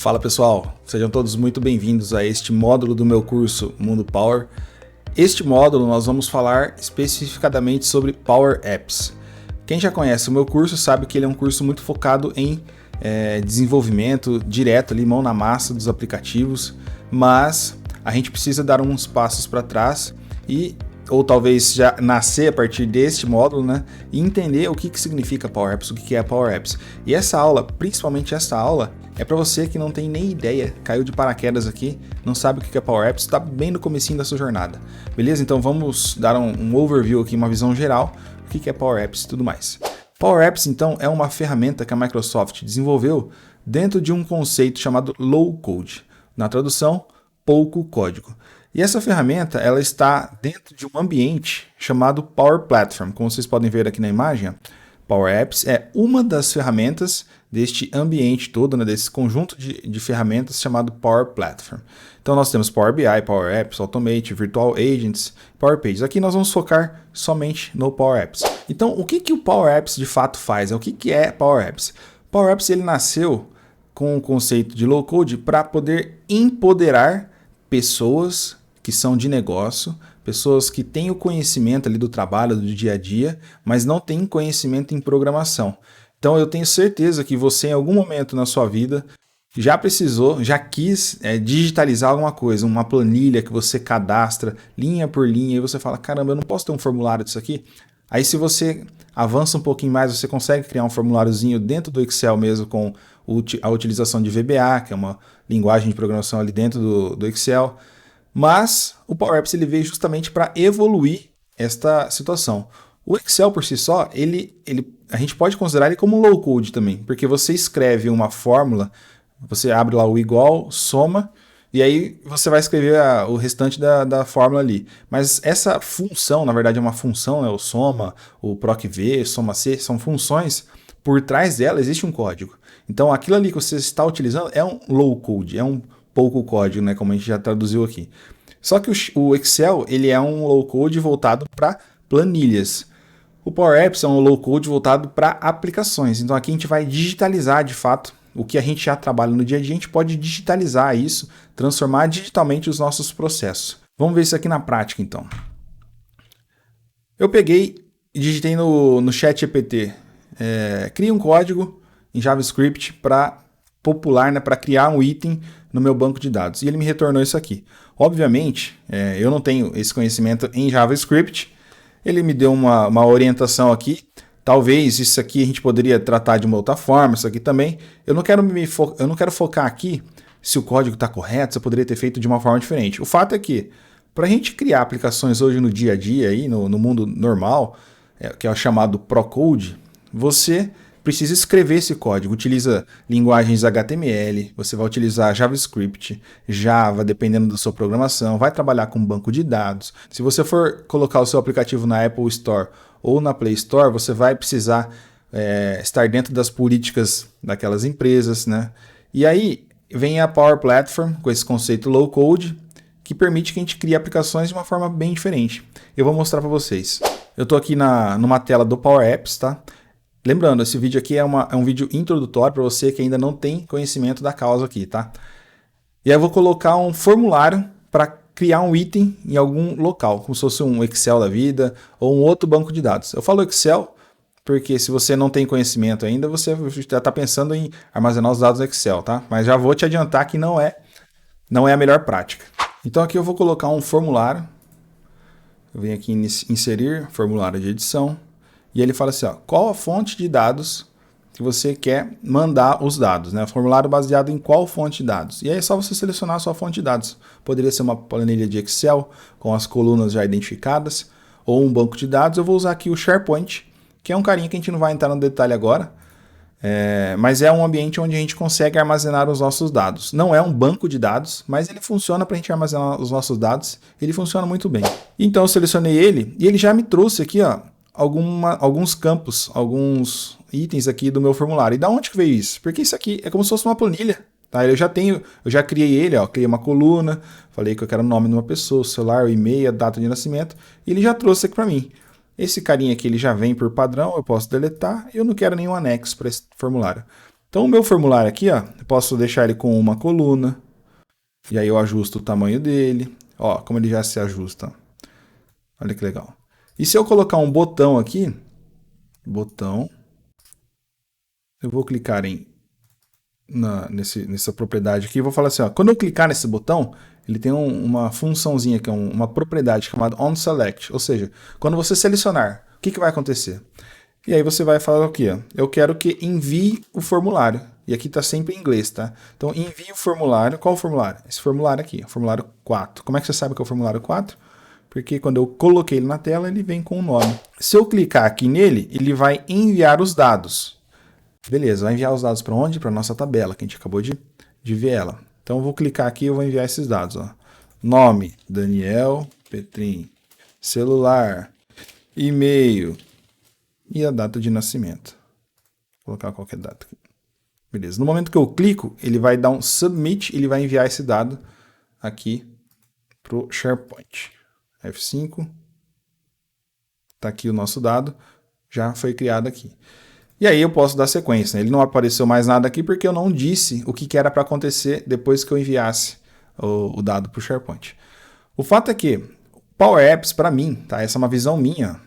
Fala pessoal, sejam todos muito bem-vindos a este módulo do meu curso Mundo Power. Este módulo nós vamos falar especificadamente sobre Power Apps. Quem já conhece o meu curso sabe que ele é um curso muito focado em desenvolvimento direto, ali, mão na massa dos aplicativos, mas a gente precisa dar uns passos para trás ou talvez já nascer a partir deste módulo, né, e entender o que significa Power Apps, o que é Power Apps. E essa aula, principalmente essa aula, é para você que não tem nem ideia, caiu de paraquedas aqui, não sabe o que é Power Apps, está bem no comecinho da sua jornada. Beleza? Então vamos dar um overview aqui, uma visão geral, o que é Power Apps e tudo mais. Power Apps, então, é uma ferramenta que a Microsoft desenvolveu dentro de um conceito chamado Low Code. Na tradução, pouco código. E essa ferramenta ela está dentro de um ambiente chamado Power Platform. Como vocês podem ver aqui na imagem, Power Apps é uma das ferramentas deste ambiente todo, né, desse conjunto de ferramentas chamado Power Platform. Então nós temos Power BI, Power Apps, Automate, Virtual Agents, Power Pages. Aqui nós vamos focar somente no Power Apps. Então o que o Power Apps de fato faz? O que é Power Apps? Power Apps ele nasceu com o conceito de low code para poder empoderar pessoas que são de negócio, pessoas que têm o conhecimento ali do trabalho, do dia a dia, mas não têm conhecimento em programação. Então eu tenho certeza que você em algum momento na sua vida já precisou, já quis digitalizar alguma coisa, uma planilha que você cadastra linha por linha e você fala, caramba, eu não posso ter um formulário disso aqui? Aí se você avança um pouquinho mais, você consegue criar um formuláriozinho dentro do Excel mesmo com a utilização de VBA, que é uma linguagem de programação ali dentro do Excel. Mas o Power Apps ele veio justamente para evoluir esta situação. O Excel por si só, a gente pode considerar ele como um low code também, porque você escreve uma fórmula, você abre lá o igual, soma, e aí você vai escrever o restante da fórmula ali. Mas essa função, na verdade é uma função, o soma, o proc-v, soma-c, são funções, por trás dela existe um código. Então aquilo ali que você está utilizando é um low code, é um pouco código, né, como a gente já traduziu aqui. Só que o Excel ele é um low code voltado para planilhas. O Power Apps é um low code voltado para aplicações. Então aqui a gente vai digitalizar de fato o que a gente já trabalha no dia a dia, a gente pode digitalizar isso, transformar digitalmente os nossos processos. Vamos ver isso aqui na prática então. Eu peguei e digitei no ChatGPT, cria um código em JavaScript para popular, né, para criar um item no meu banco de dados. E ele me retornou isso aqui. Obviamente, eu não tenho esse conhecimento em JavaScript. Ele me deu uma orientação aqui. Talvez isso aqui a gente poderia tratar de uma outra forma, isso aqui também. Eu não quero focar aqui se o código está correto, se eu poderia ter feito de uma forma diferente. O fato é que, para a gente criar aplicações hoje no dia a dia, aí, no mundo normal, que é o chamado ProCode, você precisa escrever esse código, utiliza linguagens HTML, você vai utilizar JavaScript, Java, dependendo da sua programação, vai trabalhar com banco de dados. Se você for colocar o seu aplicativo na Apple Store ou na Play Store, você vai precisar estar dentro das políticas daquelas empresas, né? E aí vem a Power Platform com esse conceito low code, que permite que a gente crie aplicações de uma forma bem diferente. Eu vou mostrar para vocês. Eu estou aqui numa tela do Power Apps, tá? Lembrando, esse vídeo aqui é um vídeo introdutório para você que ainda não tem conhecimento da causa aqui, tá? E aí eu vou colocar um formulário para criar um item em algum local, como se fosse um Excel da vida ou um outro banco de dados. Eu falo Excel porque se você não tem conhecimento ainda, você já está pensando em armazenar os dados no Excel, tá? Mas já vou te adiantar que não é a melhor prática. Então aqui eu vou colocar um formulário. Eu venho aqui em inserir, formulário de edição. E ele fala assim, qual a fonte de dados que você quer mandar os dados, né? Formulário baseado em qual fonte de dados. E aí é só você selecionar a sua fonte de dados. Poderia ser uma planilha de Excel com as colunas já identificadas ou um banco de dados. Eu vou usar aqui o SharePoint, que é um carinha que a gente não vai entrar no detalhe agora, mas é um ambiente onde a gente consegue armazenar os nossos dados. Não é um banco de dados, mas ele funciona para a gente armazenar os nossos dados. Ele funciona muito bem. Então eu selecionei ele e ele já me trouxe aqui, alguns campos, alguns itens aqui do meu formulário. E da onde que veio isso? Porque isso aqui é como se fosse uma planilha, tá? Eu já criei ele, criei uma coluna, falei que eu quero o nome de uma pessoa, o celular, o e-mail, a data de nascimento, e ele já trouxe aqui para mim. Esse carinha aqui ele já vem por padrão, eu posso deletar, eu não quero nenhum anexo para esse formulário. Então o meu formulário aqui, ó, eu posso deixar ele com uma coluna, e aí eu ajusto o tamanho dele. Ó, como ele já se ajusta. Olha que legal. E se eu colocar um botão aqui, botão, eu vou clicar nessa propriedade aqui, eu vou falar assim, ó, quando eu clicar nesse botão, ele tem uma funçãozinha que é uma propriedade chamada onSelect, ou seja, quando você selecionar, o que vai acontecer? E aí você vai falar o quê? Eu quero que envie o formulário. E aqui está sempre em inglês, tá? Então envie o formulário. Qual o formulário? Esse formulário aqui, o formulário 4. Como é que você sabe que é o formulário 4? Porque quando eu coloquei ele na tela, ele vem com o nome. Se eu clicar aqui nele, ele vai enviar os dados. Beleza, vai enviar os dados para onde? Para a nossa tabela, que a gente acabou de ver ela. Então eu vou clicar aqui e eu vou enviar esses dados. Ó. Nome, Daniel Petrin. Celular, e-mail e a data de nascimento. Vou colocar qualquer data aqui. Beleza, no momento que eu clico, ele vai dar um submit, ele vai enviar esse dado aqui para o SharePoint. F5. Está aqui o nosso dado, já foi criado aqui. E aí eu posso dar sequência. Né? Ele não apareceu mais nada aqui porque eu não disse o que era para acontecer depois que eu enviasse o dado para o SharePoint. O fato é que Power Apps, para mim, tá? Essa é uma visão minha,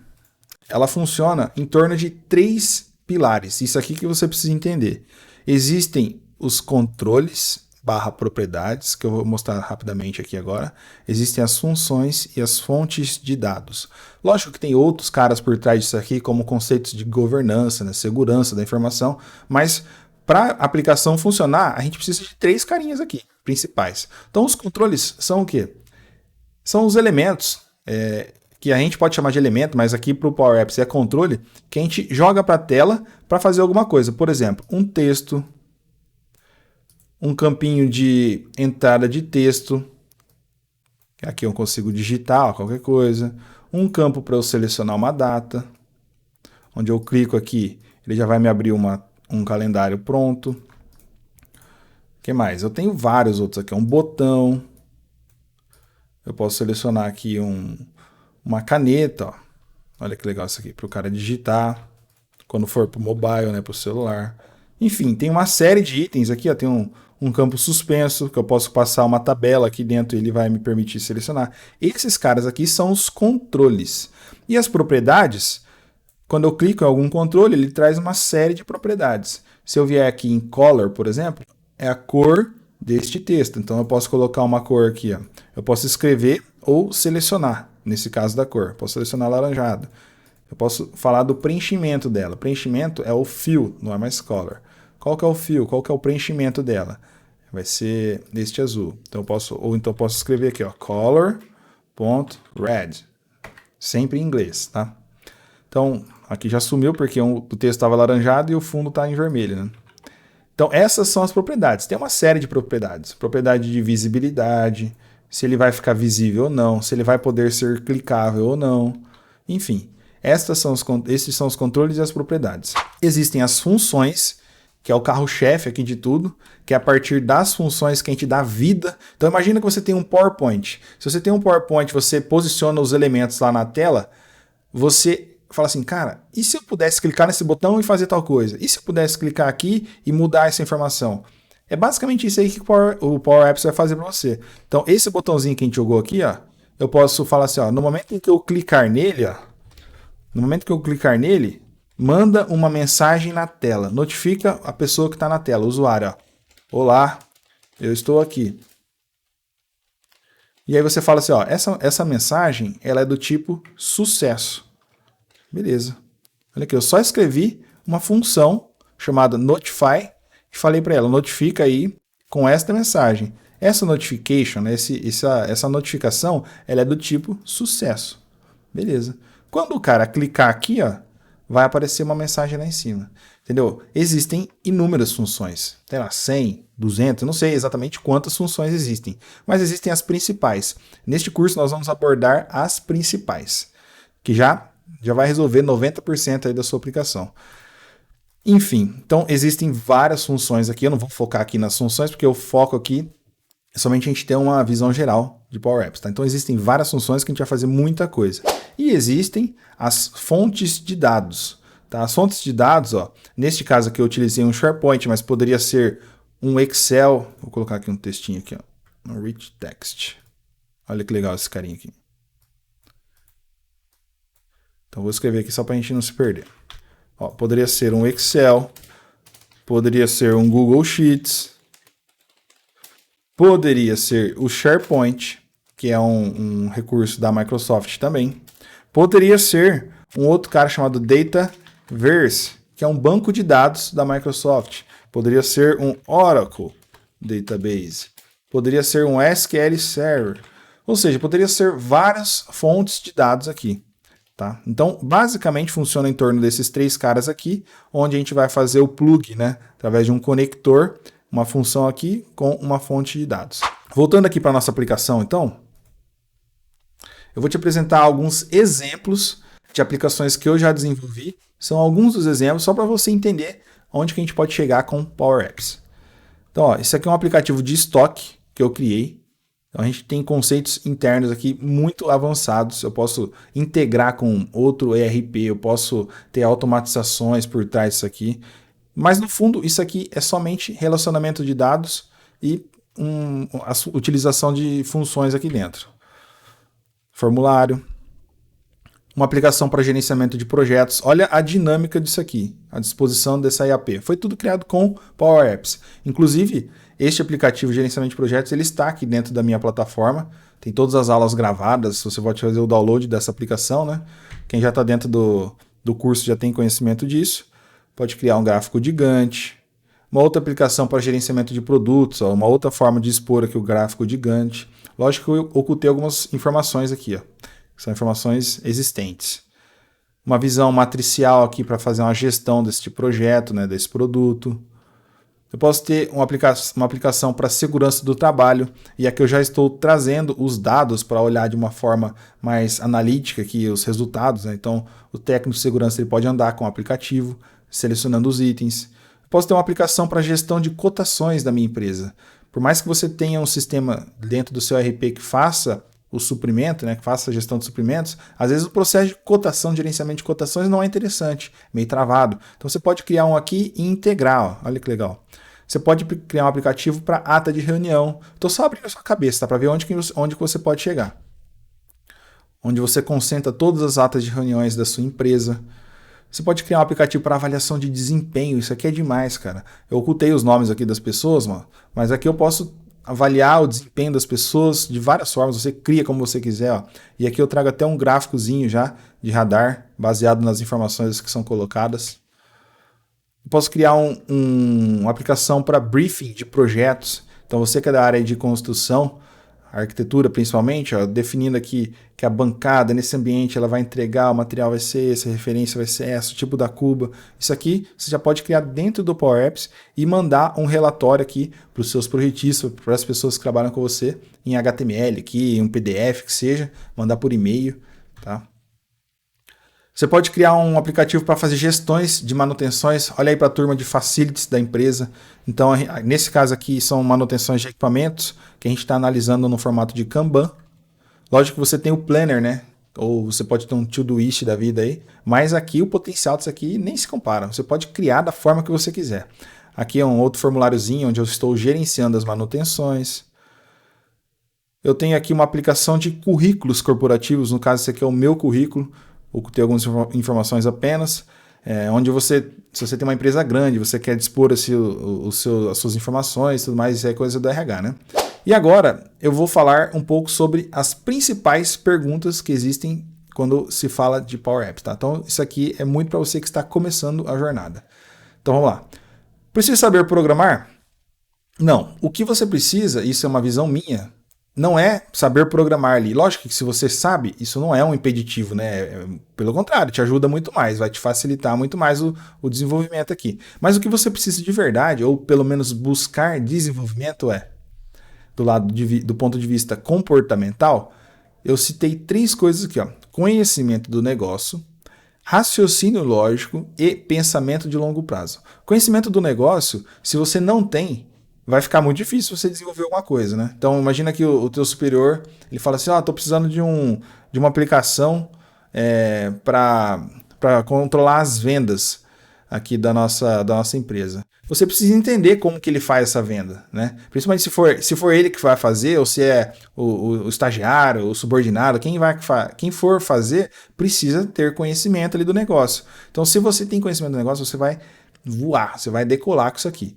ela funciona em torno de 3 pilares. Isso aqui que você precisa entender. Existem os controles / propriedades, que eu vou mostrar rapidamente aqui agora. Existem as funções e as fontes de dados. Lógico que tem outros caras por trás disso aqui, como conceitos de governança, né, segurança da informação, mas para a aplicação funcionar, a gente precisa de 3 carinhas aqui, principais. Então os controles são o quê? São os elementos, que a gente pode chamar de elemento, mas aqui para o Power Apps é controle, que a gente joga para a tela para fazer alguma coisa. Por exemplo, um texto, um campinho de entrada de texto, aqui eu consigo digitar qualquer coisa, um campo para eu selecionar uma data, onde eu clico aqui, ele já vai me abrir um calendário pronto. O que mais? Eu tenho vários outros aqui, um botão, eu posso selecionar aqui uma caneta, ó. Olha que legal isso aqui, para o cara digitar, quando for para o mobile, né, para o celular. Enfim, tem uma série de itens aqui, ó, tem um campo suspenso, que eu posso passar uma tabela aqui dentro e ele vai me permitir selecionar. Esses caras aqui são os controles. E as propriedades, quando eu clico em algum controle, ele traz uma série de propriedades. Se eu vier aqui em Color, por exemplo, é a cor deste texto. Então eu posso colocar uma cor aqui. Ó. Eu posso escrever ou selecionar, nesse caso da cor. Eu posso selecionar laranjado. Eu posso falar do preenchimento dela. Preenchimento é o fill, não é mais color. Qual que é o fill? Qual que é o preenchimento dela? Vai ser este azul. Então eu posso escrever aqui, ó, color.red. Sempre em inglês, tá? Então, aqui já sumiu porque o texto estava laranjado e o fundo está em vermelho, né? Então, essas são as propriedades. Tem uma série de propriedades. Propriedade de visibilidade, se ele vai ficar visível ou não, se ele vai poder ser clicável ou não. Enfim, esses são os controles e as propriedades. Existem as funções, que é o carro-chefe aqui de tudo, que é a partir das funções que a gente dá vida. Então, imagina que você tem um PowerPoint. Se você tem um PowerPoint, você posiciona os elementos lá na tela, você fala assim, cara, e se eu pudesse clicar nesse botão e fazer tal coisa? E se eu pudesse clicar aqui e mudar essa informação? É basicamente isso aí que o Power Apps vai fazer para você. Então, esse botãozinho que a gente jogou aqui, ó, eu posso falar assim, ó, no momento em que eu clicar nele, ó, manda uma mensagem na tela, notifica a pessoa que está na tela, o usuário, ó, olá, eu estou aqui. E aí você fala assim, ó, essa mensagem, ela é do tipo sucesso. Beleza. Olha aqui, eu só escrevi uma função chamada notify e falei para ela, notifica aí com esta mensagem. Essa notification, né, essa notificação, ela é do tipo sucesso. Beleza. Quando o cara clicar aqui, ó, vai aparecer uma mensagem lá em cima. Entendeu? Existem inúmeras funções. Tem lá 100, 200, não sei exatamente quantas funções existem, mas existem as principais. Neste curso nós vamos abordar as principais, que já vai resolver 90% aí da sua aplicação. Enfim, então existem várias funções aqui, eu não vou focar aqui nas funções, porque o foco aqui é somente a gente ter uma visão geral de Power Apps. Tá? Então existem várias funções que a gente vai fazer muita coisa. E existem as fontes de dados. Tá? As fontes de dados, ó, neste caso aqui eu utilizei um SharePoint, mas poderia ser um Excel. Vou colocar aqui um textinho aqui, ó, um rich text. Olha que legal esse carinha aqui. Então vou escrever aqui só para a gente não se perder. Ó, poderia ser um Excel, poderia ser um Google Sheets, poderia ser o SharePoint, que é um recurso da Microsoft também. Poderia ser um outro cara chamado Dataverse, que é um banco de dados da Microsoft. Poderia ser um Oracle Database. Poderia ser um SQL Server. Ou seja, poderia ser várias fontes de dados aqui. Tá? Então, basicamente funciona em torno desses três caras aqui, onde a gente vai fazer o plug, né? Através de um conector, uma função aqui com uma fonte de dados. Voltando aqui para a nossa aplicação, então, eu vou te apresentar alguns exemplos de aplicações que eu já desenvolvi. São alguns dos exemplos, só para você entender onde que a gente pode chegar com Power Apps. Então, ó, esse aqui é um aplicativo de estoque que eu criei. Então, a gente tem conceitos internos aqui muito avançados. Eu posso integrar com outro ERP, eu posso ter automatizações por trás disso aqui. Mas, no fundo, isso aqui é somente relacionamento de dados e a utilização de funções aqui dentro. Formulário. Uma aplicação para gerenciamento de projetos. Olha a dinâmica disso aqui, a disposição dessa IAP. Foi tudo criado com Power Apps. Inclusive, este aplicativo de gerenciamento de projetos, ele está aqui dentro da minha plataforma. Tem todas as aulas gravadas, você pode fazer o download dessa aplicação, né? Quem já está dentro do curso já tem conhecimento disso. Pode criar um gráfico de Gantt. Uma outra aplicação para gerenciamento de produtos, ó, uma outra forma de expor aqui o gráfico de Gantt. Lógico que eu ocultei algumas informações aqui, ó. São informações existentes. Uma visão matricial aqui para fazer uma gestão desse projeto, né, desse produto. Eu posso ter uma aplicação para segurança do trabalho, e aqui eu já estou trazendo os dados para olhar de uma forma mais analítica aqui os resultados, né? Então, o técnico de segurança ele pode andar com o aplicativo, selecionando os itens. Eu posso ter uma aplicação para gestão de cotações da minha empresa. Por mais que você tenha um sistema dentro do seu ERP que faça o suprimento, né, que faça a gestão de suprimentos, às vezes o processo de cotação, de gerenciamento de cotações não é interessante, meio travado. Então você pode criar um aqui e integrar, ó. Olha que legal. Você pode criar um aplicativo para ata de reunião. Estou só abrindo a sua cabeça, tá? Para ver onde que você pode chegar. Onde você concentra todas as atas de reuniões da sua empresa. Você pode criar um aplicativo para avaliação de desempenho. Isso aqui é demais, cara. Eu ocultei os nomes aqui das pessoas, mano, mas aqui eu posso avaliar o desempenho das pessoas de várias formas. Você cria como você quiser, ó. E aqui eu trago até um gráficozinho já de radar, baseado nas informações que são colocadas. Eu posso criar uma aplicação para briefing de projetos. Então você que é da área de construção, arquitetura principalmente, ó, definindo aqui que a bancada nesse ambiente ela vai entregar, o material vai ser esse, a referência vai ser essa, o tipo da cuba. Isso aqui você já pode criar dentro do Power Apps e mandar um relatório aqui para os seus projetistas, para as pessoas que trabalham com você, em HTML aqui, em um PDF que seja, mandar por e-mail, tá? Você pode criar um aplicativo para fazer gestões de manutenções. Olha aí para a turma de facilities da empresa. Então, nesse caso aqui, são manutenções de equipamentos que a gente está analisando no formato de Kanban. Lógico que você tem o Planner, né? Ou você pode ter um Todoist da vida aí. Mas aqui o potencial disso aqui nem se compara. Você pode criar da forma que você quiser. Aqui é um outro formuláriozinho onde eu estou gerenciando as manutenções. Eu tenho aqui uma aplicação de currículos corporativos. No caso, esse aqui é o meu currículo. Ou ter algumas informações apenas, onde se você tem uma empresa grande, você quer dispor assim, as suas informações, tudo mais, isso é coisa do RH, né? E agora eu vou falar um pouco sobre as principais perguntas que existem quando se fala de Power Apps, tá? Então isso aqui é muito para você que está começando a jornada. Então vamos lá. Precisa saber programar? Não. O que você precisa, isso é uma visão minha, não é saber programar ali. Lógico que se você sabe, isso não é um impeditivo, né? Pelo contrário, te ajuda muito mais, vai te facilitar muito mais o desenvolvimento aqui. Mas o que você precisa de verdade, ou pelo menos buscar desenvolvimento do ponto de vista comportamental, eu citei 3 coisas aqui, ó. Conhecimento do negócio, raciocínio lógico e pensamento de longo prazo. Conhecimento do negócio, se você não tem, vai ficar muito difícil você desenvolver alguma coisa, né? Então, imagina que o teu superior, ele fala assim, tô precisando de uma aplicação para para controlar as vendas aqui da nossa empresa. Você precisa entender como que ele faz essa venda, né? Principalmente se for ele que vai fazer, ou se é o estagiário, o subordinado, quem for fazer, precisa ter conhecimento ali do negócio. Então, se você tem conhecimento do negócio, você vai voar, você vai decolar com isso aqui.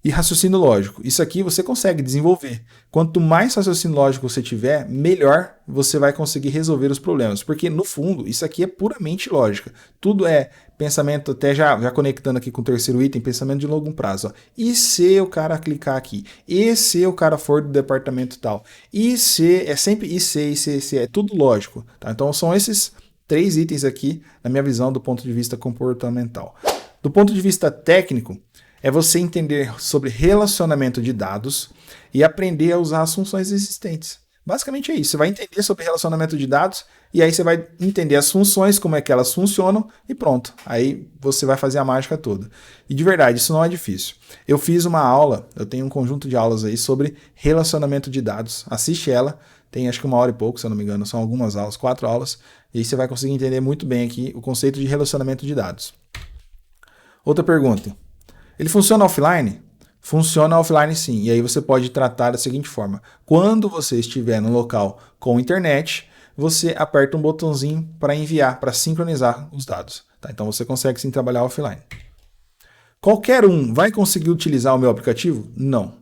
E raciocínio lógico. Isso aqui você consegue desenvolver. Quanto mais raciocínio lógico você tiver, melhor você vai conseguir resolver os problemas. Porque, no fundo, isso aqui é puramente lógica. Tudo é pensamento, até já conectando aqui com o terceiro item, pensamento de longo prazo. Ó. E se o cara clicar aqui? E se o cara for do departamento tal? E se, é sempre e se, é tudo lógico. Tá? Então, são esses 3 itens aqui, na minha visão, do ponto de vista comportamental. Do ponto de vista técnico, é você entender sobre relacionamento de dados e aprender a usar as funções existentes. Basicamente é isso. Você vai entender sobre relacionamento de dados e aí você vai entender as funções, como é que elas funcionam e pronto. Aí você vai fazer a mágica toda. E de verdade, isso não é difícil. Eu fiz uma aula, eu tenho um conjunto de aulas aí sobre relacionamento de dados. Assiste ela, tem acho que 1 hora e pouco, se eu não me engano, são algumas aulas, 4 aulas. E aí você vai conseguir entender muito bem aqui o conceito de relacionamento de dados. Outra pergunta. Ele funciona offline? Funciona offline sim. E aí você pode tratar da seguinte forma. Quando você estiver no local com internet, você aperta um botãozinho para enviar, para sincronizar os dados. Tá? Então você consegue sim trabalhar offline. Qualquer um vai conseguir utilizar o meu aplicativo? Não.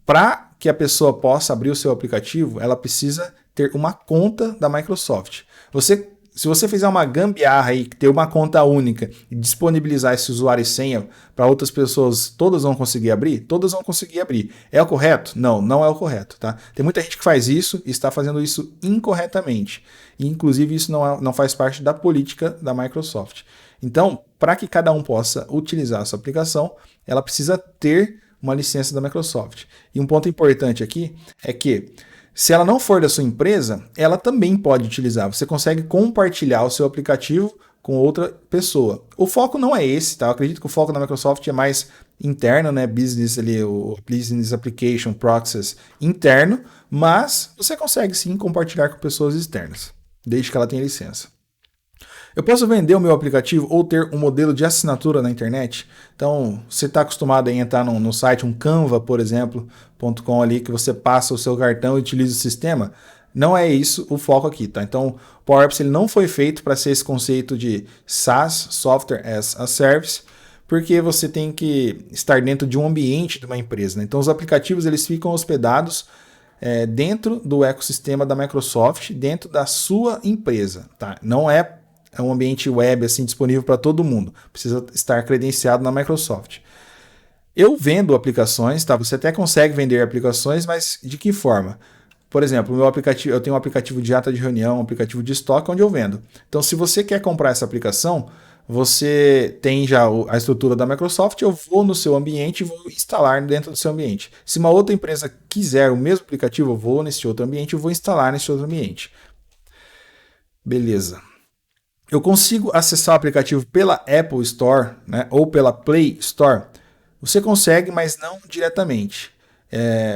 Para que a pessoa possa abrir o seu aplicativo, ela precisa ter uma conta da Microsoft. Se você fizer uma gambiarra aí, ter uma conta única e disponibilizar esse usuário e senha para outras pessoas, todas vão conseguir abrir? Todas vão conseguir abrir. É o correto? Não, não é o correto, tá? Tem muita gente que faz isso e está fazendo isso incorretamente. E, inclusive, isso não faz parte da política da Microsoft. Então, para que cada um possa utilizar a sua aplicação, ela precisa ter uma licença da Microsoft. E um ponto importante aqui é que se ela não for da sua empresa, ela também pode utilizar. Você consegue compartilhar o seu aplicativo com outra pessoa. O foco não é esse, tá? Eu acredito que o foco da Microsoft é mais interno, né? Business ali, o Business Application Process interno, mas você consegue sim compartilhar com pessoas externas, desde que ela tenha licença. Eu posso vender o meu aplicativo ou ter um modelo de assinatura na internet? Então, você está acostumado a entrar no site, um Canva, por exemplo, .com ali, que você passa o seu cartão e utiliza o sistema? Não é isso o foco aqui, tá? Então, o Power Apps ele não foi feito para ser esse conceito de SaaS, Software as a Service, porque você tem que estar dentro de um ambiente de uma empresa, né? Então, os aplicativos eles ficam hospedados dentro do ecossistema da Microsoft, dentro da sua empresa, tá? Não é um ambiente web assim disponível para todo mundo. Precisa estar credenciado na Microsoft. Eu vendo aplicações, tá? Você até consegue vender aplicações, mas de que forma? Por exemplo, o meu aplicativo, eu tenho um aplicativo de ata de reunião, um aplicativo de estoque onde eu vendo. Então, se você quer comprar essa aplicação, você tem já a estrutura da Microsoft, eu vou no seu ambiente e vou instalar dentro do seu ambiente. Se uma outra empresa quiser o mesmo aplicativo, eu vou nesse outro ambiente e vou instalar nesse outro ambiente. Beleza. Eu consigo acessar o aplicativo pela Apple Store, né, ou pela Play Store? Você consegue, mas não diretamente.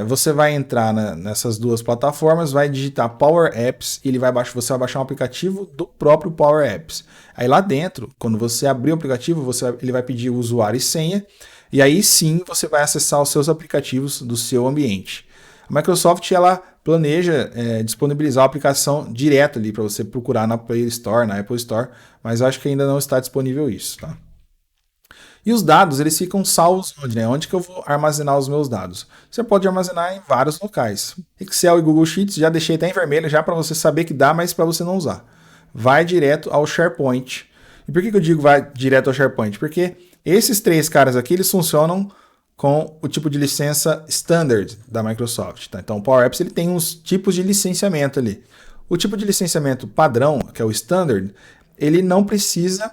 Você vai entrar nessas duas plataformas, vai digitar Power Apps e você vai baixar um aplicativo do próprio Power Apps. Aí lá dentro, quando você abrir o aplicativo, ele vai pedir o usuário e senha, e aí sim você vai acessar os seus aplicativos do seu ambiente. A Microsoft ela planeja disponibilizar a aplicação direto ali para você procurar na Play Store, na Apple Store, mas acho que ainda não está disponível isso, tá? E os dados, eles ficam salvos onde, né? Onde que eu vou armazenar os meus dados? Você pode armazenar em vários locais. Excel e Google Sheets, já deixei até em vermelho já para você saber que dá, mas para você não usar. Vai direto ao SharePoint. E por que eu digo vai direto ao SharePoint? Porque esses 3 caras aqui, eles funcionam com o tipo de licença standard da Microsoft. Tá? Então, o Power Apps ele tem uns tipos de licenciamento ali. O tipo de licenciamento padrão, que é o standard, ele não precisa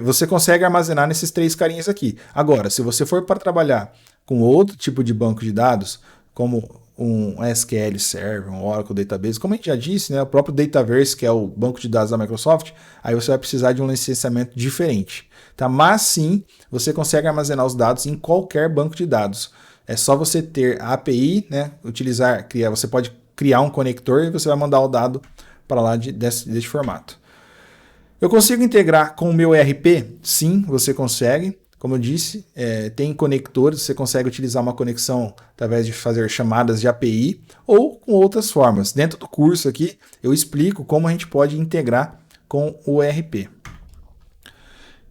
você consegue armazenar nesses 3 carinhas aqui. Agora, se você for para trabalhar com outro tipo de banco de dados, como um SQL Server, um Oracle Database, como a gente já disse, né, o próprio Dataverse, que é o banco de dados da Microsoft, aí você vai precisar de um licenciamento diferente. Tá? Mas sim, você consegue armazenar os dados em qualquer banco de dados. É só você ter a API, né, você pode criar um conector e você vai mandar o dado para lá desse formato. Eu consigo integrar com o meu ERP? Sim, você consegue. Como eu disse, tem conectores, você consegue utilizar uma conexão através de fazer chamadas de API ou com outras formas. Dentro do curso aqui, eu explico como a gente pode integrar com o ERP.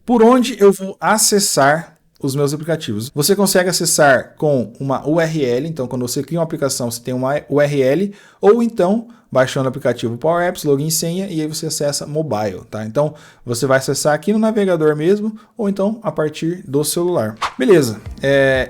Por onde eu vou acessar os meus aplicativos? Você consegue acessar com uma URL, então quando você cria uma aplicação, você tem uma URL, ou então baixando o aplicativo Power Apps, login e senha, e aí você acessa mobile, tá? Então você vai acessar aqui no navegador mesmo, ou então a partir do celular. Beleza,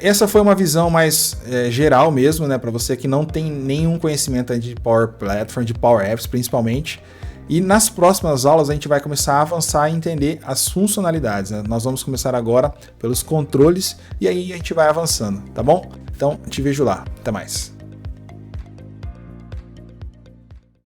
essa foi uma visão mais geral mesmo, né, para você que não tem nenhum conhecimento de Power Platform, de Power Apps principalmente. E nas próximas aulas a gente vai começar a avançar e entender as funcionalidades, né? Nós vamos começar agora pelos controles e aí a gente vai avançando, tá bom? Então, te vejo lá. Até mais.